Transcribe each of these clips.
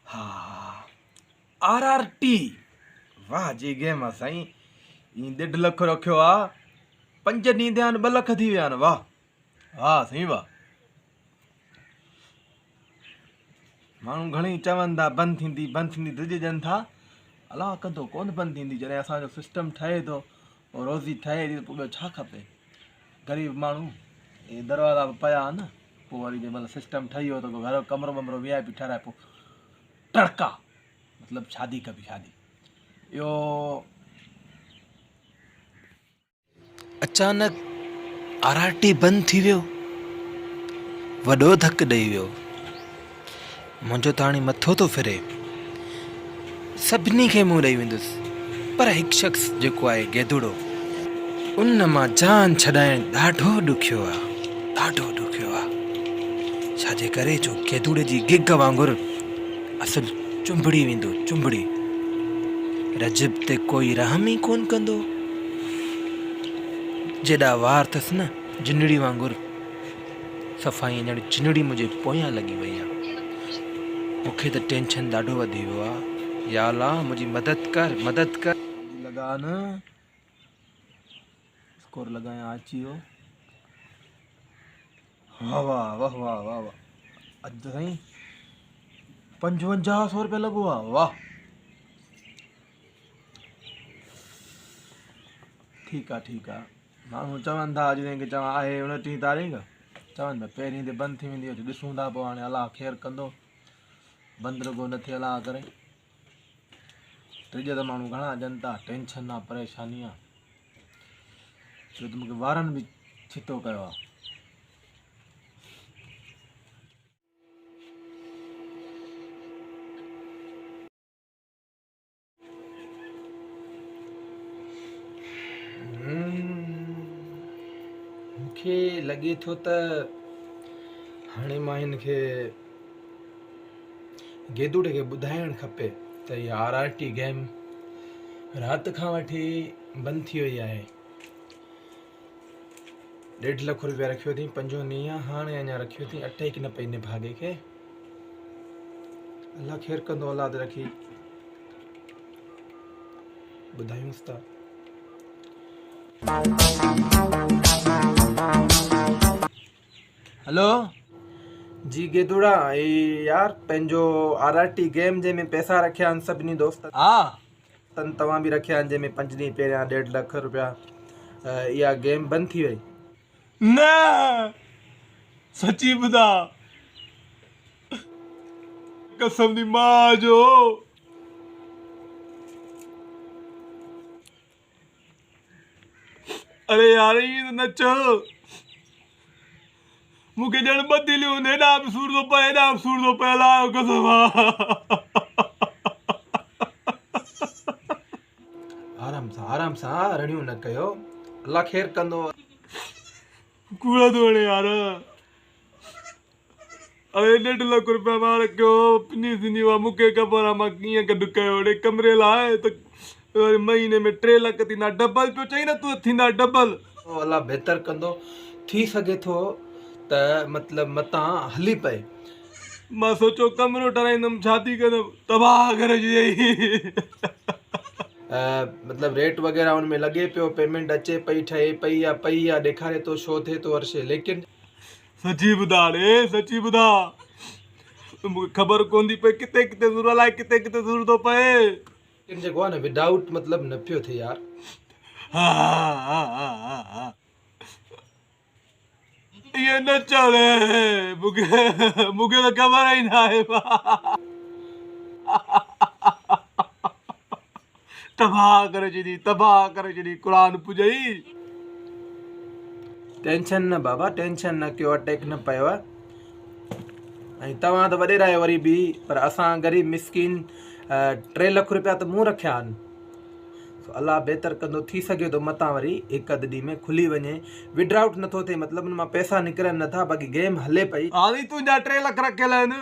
हाँ, RRT वाह जी game आहे साईं। 1.5 लख रखियो आहे, 5 ॾींहं थिया आहिनि 2 लख थी विया आहिनि। वाह वाह साईं वाह। माण्हू घणेई चवनि था बंदि थींदी दिलि ॾियनि था, अलाह कंदो कोन बंदि थींदी। जॾहिं असांजो सिस्टम ठहे थो और रोज़ी ठहे थी त पोइ ॿियो छा खपे। ग़रीब माण्हू इहे दरवाज़ा पिया आहिनि, पोइ वरी जंहिं महिल सिस्टम ठही वियो त पोइ घर कमिरो वमरो VIP ठाराए, पोइ टड़का मतिलबु शादी कबी शादी। इहो अचानक RRT बंदि थी वियो, वॾो धकु ॾेई वियो। मुंहिंजो त हाणे मथो थो फिरे। सभिनी खे मुंहुं ॾेई वेंदुसि, पर हिकु शख़्स जेको आहे गेदुड़ो, उन मां जान छॾाइण ॾाढो ॾुखियो आहे, ॾाढो ॾुखियो आहे। छाजे करे जो गेदुड़े जी गिग वांगुरु असुलु चुंबड़ी वेंदो, चुंबड़ी। रजब ते कोई रहम ई कोन कंदो। जेॾा वार अथसि न जिनड़ी वांगुरु, सफ़ाई ॼण जिनड़ी मुंहिंजे पोयां लॻी वई आहे। मूंखे त टेंशन ॾाढो वधी वियो आहे। या अल्लाह मुंहिंजी मदद कर, मदद कर। लॻा न स्कोर लॻायां अची वियो। वाह वाह वाह वाह वाह वाह। अॼु त साईं 5500 रुपया लॻो आहे। वाह ठीकु आहे ठीकु आहे। माण्हू चवनि था अॼु जंहिंखे चवां आहे 29 तारीख़, चवनि था पहिरीं ते बंदि थी वेंदी, अॼु ॾिसूं था पोइ हाणे अलाह ख़ैरु कंदो, बंदि रुॻो न थिए अलाह करे। टिज त माण्हू घणा ॾियनि था, टेंशन आहे, परेशानी आहे। छो त मूंखे वारनि बि छितो कयो आहे। मूंखे लॻे थो त हाणे मां हिनखे गेदुड़े खे ॿुधाइणु खपे त इहा RRT गेम राति खां वठी बंदि थी वई आहे। 1.5 लख रुपया रखियो अथई 5 ॾींहं, हाणे अञा रखियो अथई अटे की न पई न भागे खे। अलाह ख़ैरु कंदो, अलाह ते रखी ॿुधायूंसि था। हेलो जी गेदुड़ा, यार पंहिंजो RRT गेम जंहिंमें पैसा रखिया आहिनि सभिनी दोस्त, हा तव्हां बि रखिया आहिनि, जंहिंमें 5 ॾींहं पहिरियां 1.5 लख रुपया, इहा गेम बंदि थी वई। न सची ॿुधा, कसम दी मां जो। अरे यार ये तो न चओ, मूंखे ॼण ॿ दिलियूं आहिनि, हेॾा बि सूर थो पए, हेॾा बि सूर थो पए, अलाह जो कसम आहे। आराम सां रड़ियूं न कयो, अलाह ख़ैरु कंदो। कूड़ा थो वणे यार। अरे 1.5 लख रुपया मां रखियो, पिनी थींदी हुआ, मूंखे ख़बर आहे मां कीअं गॾु कयो। होॾे कमरे लाइ त वरी महीने में 3 लख थींदा, डबल पियो चई न तूं, थींदा डबल। अलाह बहितर कंदो। थी सघे थो त मतिलबु मतां हली पए। मां सोचो कमरो ठाराईंदुमि, शादी कंदुमि, तबाह करे छॾियई। मतिलबु रेट वग़ैरह हुन में लॻे पियो, पेमेंट अचे पई, ठहे पई आहे, ॾेखारे थो शो थिए थो अर्शे, लेकिन सची ॿुधा रे, सची ॿुधा, मूंखे ख़बर कोन थी पई किथे किथे ज़रूरत, अलाए किथे किथे ज़रूरत थो पए। लेकिन जेको आहे न विदाउट मतिलबु न पियो थिए यार। हा ये न चले, मूंखे त ख़बर ई न आहे। तबाह करे छॾी, तबाह करे छॾी, क़ुरान पुॼई। टेंशन न बाबा, टेंशन न कयो, अटैक न पियो आहे। ऐं तव्हां त वॾेरा आहियो वरी बि, पर असां ग़रीब मिसकिन 3 लख रुपया त मूं रखिया आहिनि। अलाह बहितर कंदो, थी सघे थो मतां वरी 1-2 ॾींहं में खुली वञे। विड्राउट नथो थिए, मतिलबु हुन मां पैसा निकिरनि नथा, बाक़ी गेम हले पई। हाली तुंहिंजा 3 लख रखियल आहिनि,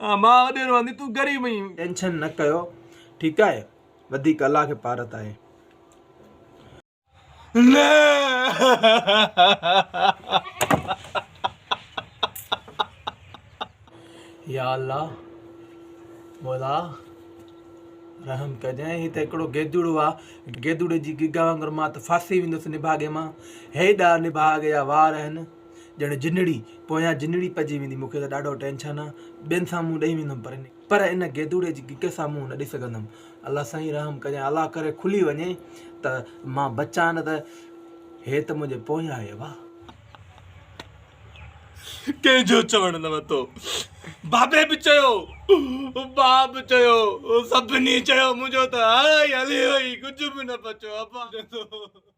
मां वॾेरो आहियां, तूं ग़रीब आहीं। टेंशन न कयो, ठीकु आहे, वधीक अलाह खे पारत आहे। न या अल्लाह, मौला रहम कजांइ। ही त हिकिड़ो गेदुड़ो आहे, गेदुड़े जी गिगा वांगुरु मां त फासी वेंदुसि निभागे मां। हेॾा निभागे जा वार आहिनि ॼण जिनड़ी, पोयां जिनड़ी पइजी वेंदी। मूंखे त ॾाढो टेंशन आहे, ॿियनि साम्हूं ॾेई वेंदुमि पर इन गेदुड़े जी गिग साम्हूं न ॾेई सघंदुमि। अलाह साईं रहम कजांइ, अलाह करे खुली वञे त मां बचां, न त हे त मुंहिंजे पोयां आहे। वाह कंहिंजो चवण न वरितो, बाबे बि चयो, बाप चयो, सभिनी चयो, मुंहिंजो त हाणे हली वई, कुझु बि न बचियो।